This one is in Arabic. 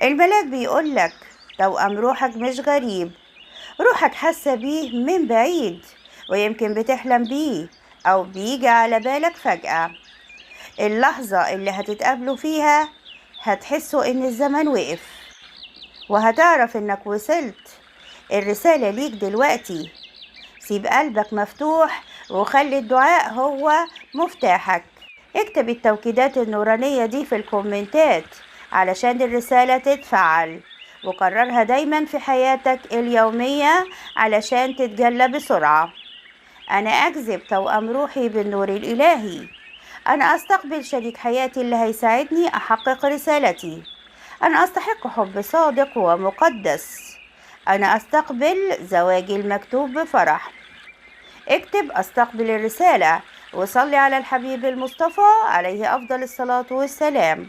الملاك بيقولك توأم روحك مش غريب، روحك حاسة بيه من بعيد، ويمكن بتحلم بيه أو بيجي على بالك فجأة. اللحظة اللي هتتقابلوا فيها هتحسوا إن الزمن وقف، وهتعرف إنك وصلت. الرسالة ليك دلوقتي، سيب قلبك مفتوح وخلي الدعاء هو مفتاحك. اكتب التوكيدات النورانية دي في الكومنتات علشان الرسالة تتفعل، وكررها دايما في حياتك اليومية علشان تتجلى بسرعة. أنا أجذب توأم روحي بالنور الإلهي. أنا أستقبل شريك حياتي اللي هيساعدني أحقق رسالتي. أنا أستحق حب صادق ومقدس. أنا أستقبل زواجي المكتوب بفرح. اكتب أستقبل الرسالة وصلي على الحبيب المصطفى عليه أفضل الصلاة والسلام.